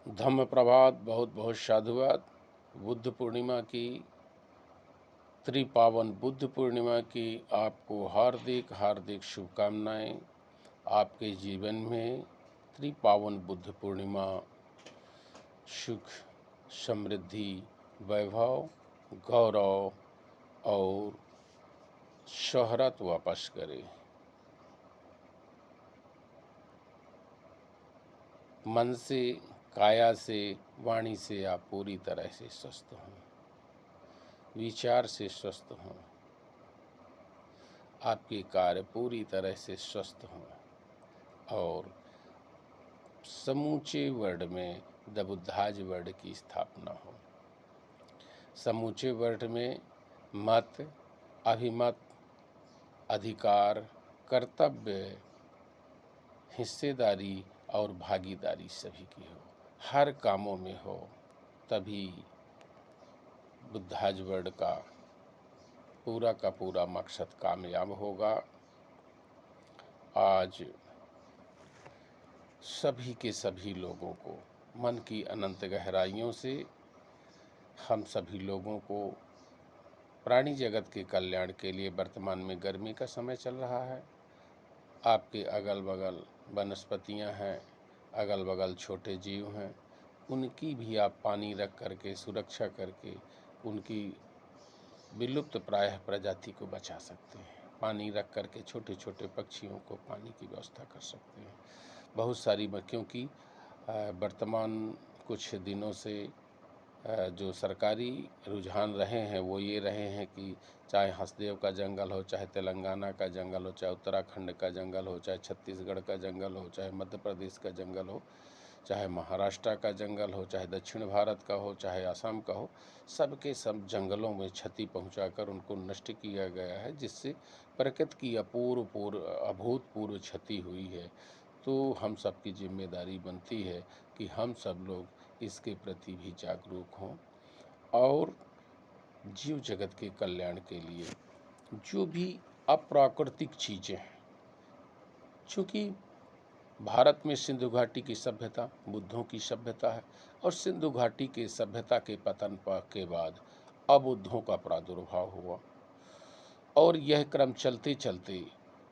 धम्म प्रभात, बहुत बहुत साधुवाद। बुद्ध पूर्णिमा की, त्रिपावन बुद्ध पूर्णिमा की आपको हार्दिक हार्दिक शुभकामनाएं। आपके जीवन में त्रिपावन बुद्ध पूर्णिमा सुख, समृद्धि, वैभव, गौरव और शोहरत वापस करे। मन से, काया से, वाणी से आप पूरी तरह से स्वस्थ हों, विचार से स्वस्थ हों, आपके कार्य पूरी तरह से स्वस्थ हों और समूचे वर्ल्ड में द बुद्धाज वर्ल्ड की स्थापना हो। समूचे वर्ल्ड में मत, अभिमत, अधिकार, कर्तव्य, हिस्सेदारी और भागीदारी सभी की हो, हर कामों में हो, तभी बुद्धाज वर्ल्ड का पूरा मकसद कामयाब होगा। आज सभी के सभी लोगों को मन की अनंत गहराइयों से हम सभी लोगों को प्राणी जगत के कल्याण के लिए, वर्तमान में गर्मी का समय चल रहा है, आपके अगल बगल वनस्पतियां हैं, अगल बगल छोटे जीव हैं, उनकी भी आप पानी रख करके, सुरक्षा करके उनकी विलुप्त प्रायः प्रजाति को बचा सकते हैं। पानी रख करके छोटे छोटे पक्षियों को पानी की व्यवस्था कर सकते हैं। बहुत सारी, क्योंकि वर्तमान कुछ दिनों से जो सरकारी रुझान रहे हैं वो ये रहे हैं कि चाहे हंसदेव का जंगल हो, चाहे तेलंगाना का जंगल हो, चाहे उत्तराखंड का जंगल हो, चाहे छत्तीसगढ़ का जंगल हो, चाहे मध्य प्रदेश का जंगल हो, चाहे महाराष्ट्र का जंगल हो, चाहे दक्षिण भारत का हो, चाहे असम का हो, सबके सब जंगलों में क्षति पहुंचाकर उनको नष्ट किया गया है, जिससे प्रकृति की अभूतपूर्व क्षति हुई है। तो हम सबकी जिम्मेदारी बनती है कि हम सब लोग इसके प्रति भी जागरूक हों और जीव जगत के कल्याण के लिए जो भी अप्राकृतिक चीज़ें हैं, चूँकि भारत में सिंधु घाटी की सभ्यता बुद्धों की सभ्यता है और सिंधु घाटी के सभ्यता के पतन के बाद अबुद्धों का प्रादुर्भाव हुआ और यह क्रम चलते चलते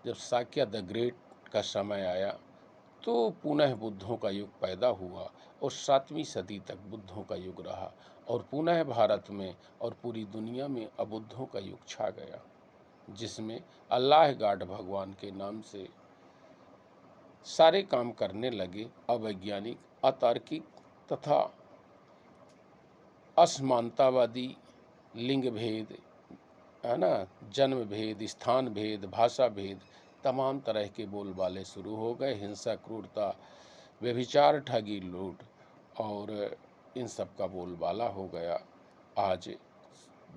जब साक्य द ग्रेट का समय आया तो पुनः बुद्धों का युग पैदा हुआ और 7वीं सदी तक बुद्धों का युग रहा और पुनः भारत में और पूरी दुनिया में अबुद्धों का युग छा गया, जिसमें अल्लाह गॉड भगवान के नाम से सारे काम करने लगे। अवैज्ञानिक, अतार्किक तथा असमानतावादी, लिंग भेद, है ना, जन्म भेद, स्थान भेद, भाषा भेद, तमाम तरह के बोलबाले शुरू हो गए। हिंसा, क्रूरता, व्यभिचार, ठगी, लूट और इन सब का बोलबाला हो गया। आज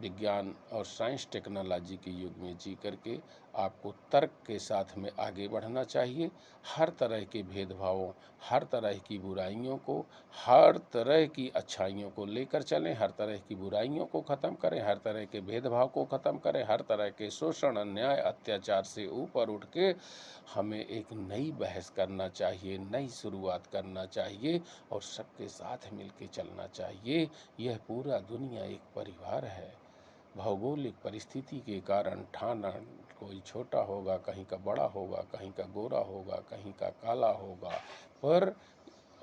विज्ञान और साइंस टेक्नोलॉजी के युग में जी करके आपको तर्क के साथ में आगे बढ़ना चाहिए। हर तरह के भेदभावों, हर तरह की बुराइयों को, हर तरह की अच्छाइयों को लेकर चलें, हर तरह की बुराइयों को ख़त्म करें, हर तरह के भेदभाव को ख़त्म करें, हर तरह के शोषण, अन्याय, अत्याचार से ऊपर उठ के हमें एक नई बहस करना चाहिए, नई शुरुआत करना चाहिए और सबके साथ मिल के चलना चाहिए। यह पूरा दुनिया एक परिवार है। भौगोलिक परिस्थिति के कारण ठाना कोई छोटा होगा, कहीं का बड़ा होगा, कहीं का गोरा होगा, कहीं का काला होगा, पर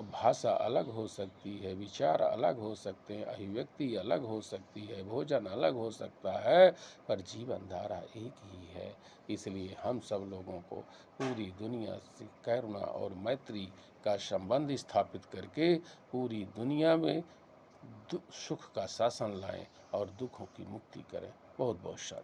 भाषा अलग हो सकती है, विचार अलग हो सकते हैं, अभिव्यक्ति अलग हो सकती है, भोजन अलग हो सकता है, पर जीवन धारा एक ही है। इसलिए हम सब लोगों को पूरी दुनिया से करुणा और मैत्री का संबंध स्थापित करके पूरी दुनिया में सुख का शासन लाएं और दुखों की मुक्ति करें। बहुत बहुत शाबाश।